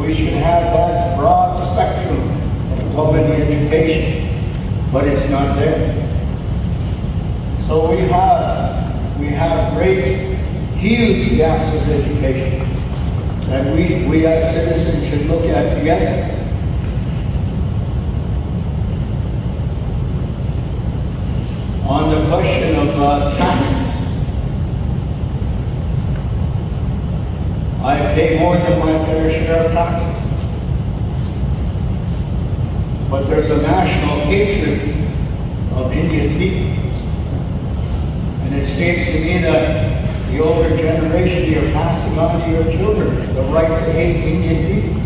we should have that broad spectrum of quality education, but it's not there. So we have great, huge gaps of education that we as citizens should look at together. On the question of taxes, I pay more than my fair share of taxes. But there's a national hatred of Indian people. And it seems to me that the older generation, you're passing on to your children the right to hate Indian people.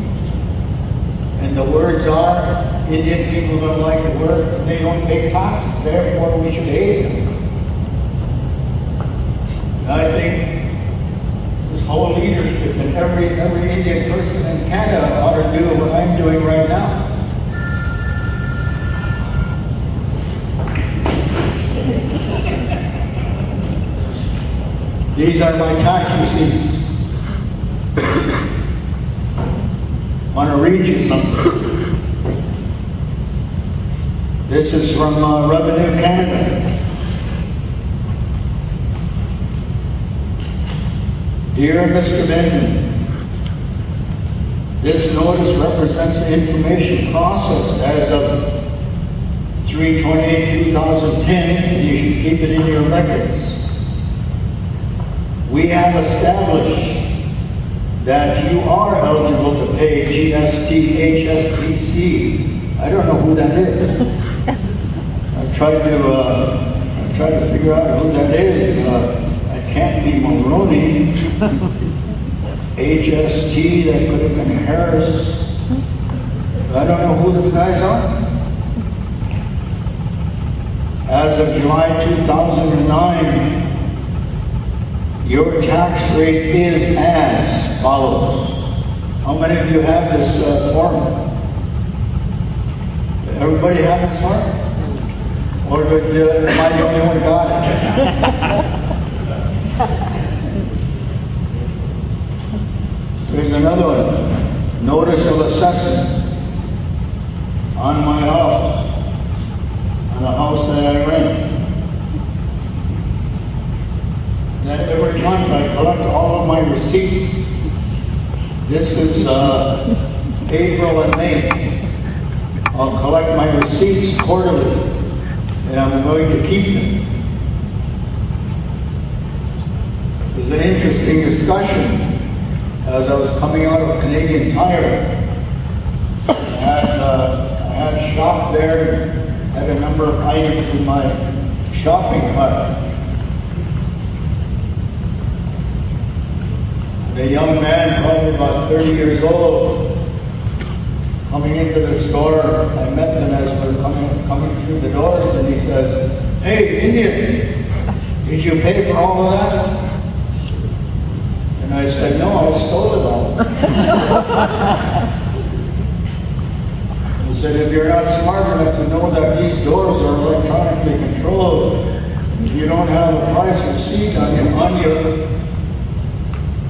And the words are, Indian people don't like to work, they don't pay taxes, therefore we should hate them. And I think this whole leadership and every Indian person in Canada ought to do what I'm doing right now. These are my tax receipts. Want to read you something? This is from Revenue Canada. Dear Mr. Benton, this notice represents the information processed as of 3/28/2010, and you should keep it in your records. We have established that you are eligible to pay GST, HSTC. I don't know who that is. I tried to figure out who that is. It can't be Mulroney. HST, that could have been Harris. I don't know who the guys are. As of July 2009, your tax rate is as follows. How many of you have this form? Everybody have this form? Or am I the only one got it? There's another one. Notice of assessment on my house, on the house that I rent. That every month I collect all of my receipts. This is April and May. I'll collect my receipts quarterly, and I'm going to keep them. There's an interesting discussion as I was coming out of Canadian Tire. I had shopped there, had a number of items in my shopping cart. A young man, probably about 30 years old, coming into the store. I met them as we were coming through the doors, and he says, "Hey, Indian, did you pay for all of that?" And I said, "No, I stole it all." He said, "If you're not smart enough to know that these doors are electronically controlled, if you don't have a price receipt on you,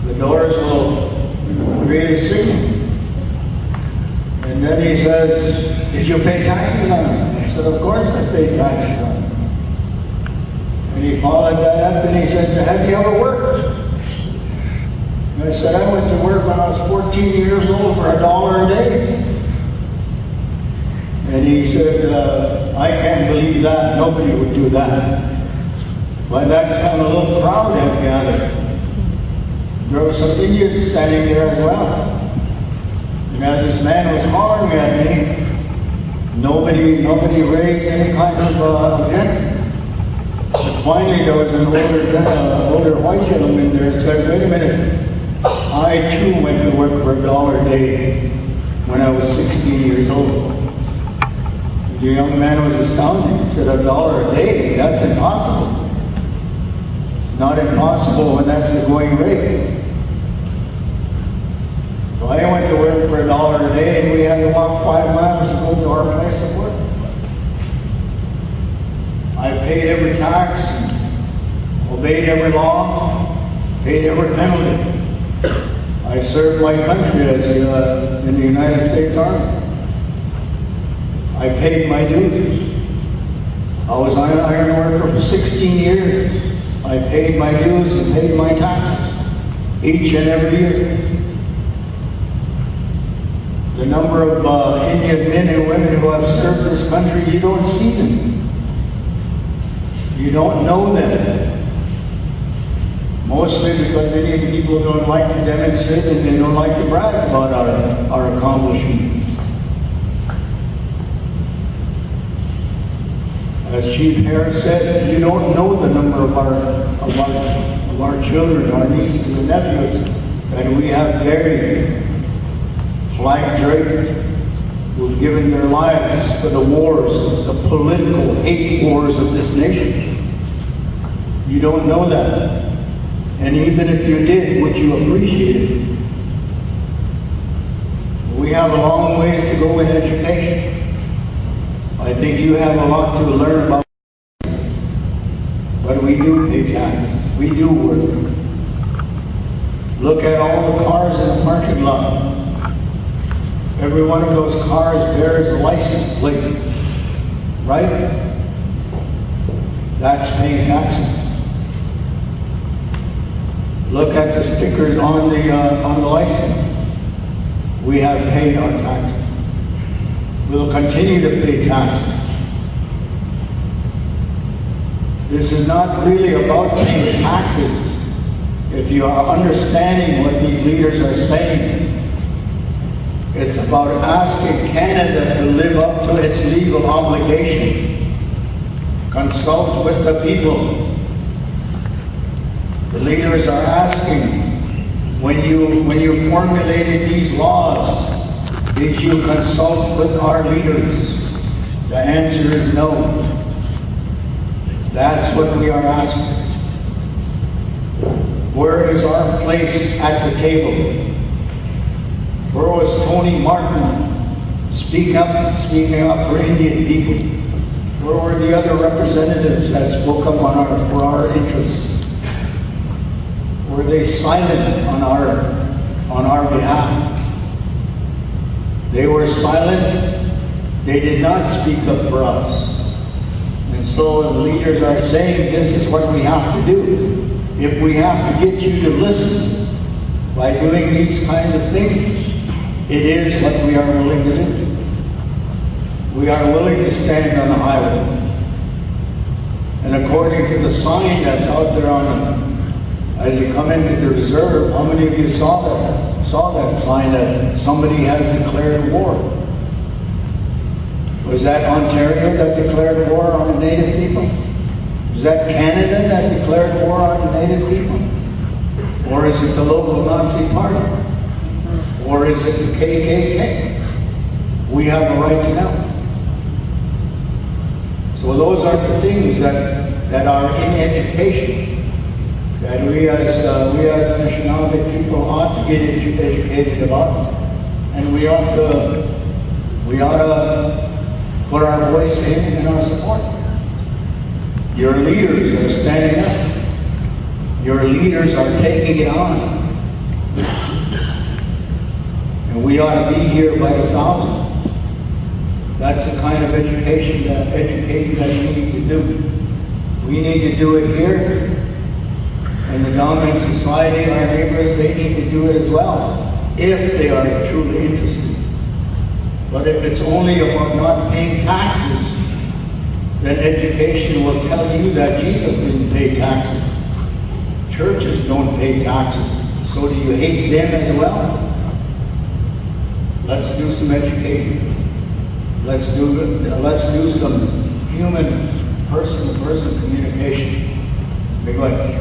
the doors will create a signal." And then he says, "Did you pay taxes on it?" I said, "Of course I paid taxes on it." And he followed that up and he said, "Have you ever worked?" And I said, "I went to work when I was 14 years old for $1 a day." And he said, "I can't believe that. Nobody would do that." By that time, a little crowd had gathered. There were some Indians standing there as well. And as this man was hollering at me, nobody raised any kind of objection. But finally, there was an older white gentleman there who said, "Wait a minute, I too went to work for $1 a day when I was 16 years old." The young man was astounded. He said, $1 a day? That's impossible. It's not impossible when that's the going rate. So I went to work for $1 a day, and we had to walk 5 miles to go to our place of work. I paid every tax, obeyed every law, paid every penalty. I served my country as in the United States Army. I paid my dues. I was an iron worker for 16 years. I paid my dues and paid my taxes each and every year. The number of Indian men and women who have served this country, you don't see them. You don't know them. Mostly because Indian people don't like to demonstrate and they don't like to brag about our accomplishments. As Chief Harris said, you don't know the number of our children, our nieces and nephews that we have buried, flag draped, who've given their lives for the wars, the political hate wars of this nation. You don't know that. And even if you did, would you appreciate it? We have a long ways to go in education. I think you have a lot to learn about, but we do pay taxes. We do work. Look at all the cars in the parking lot. Every one of those cars bears a license plate, right? That's paying taxes. Look at the stickers on the license. We have paid our taxes. We'll continue to pay taxes. This is not really about paying taxes. If you are understanding what these leaders are saying, it's about asking Canada to live up to its legal obligation. Consult with the people. The leaders are asking, when you formulated these laws, did you consult with our leaders? The answer is no. That's what we are asking. Where is our place at the table? Where was Tony Martin speaking up for Indian people? Where were the other representatives that spoke up for our interests? Were they silent on our behalf? They were silent. They did not speak up for us. And so the leaders are saying this is what we have to do. If we have to get you to listen by doing these kinds of things, it is what we are willing to do. We are willing to stand on the highway. And according to the sign that's out there as you come into the reserve, how many of you saw that sign that somebody has declared war? Was that Ontario that declared war on the Native people? Was that Canada that declared war on the Native people? Or is it the local Nazi party? Or is it the KKK? We have a right to know. So those are the things that are in education. That we as Anishinaabe people ought to get educated about, and we ought to put our voice in our support. Your leaders are standing up. Your leaders are taking it on, and we ought to be here by the thousands. That's the kind of educating that we need to do. We need to do it here. And the dominant society, our neighbors, they need to do it as well, if they are truly interested. But if it's only about not paying taxes, then education will tell you that Jesus didn't pay taxes. Churches don't pay taxes. So do you hate them as well? Let's do some educating. Let's do some human, person-to-person communication. Big one.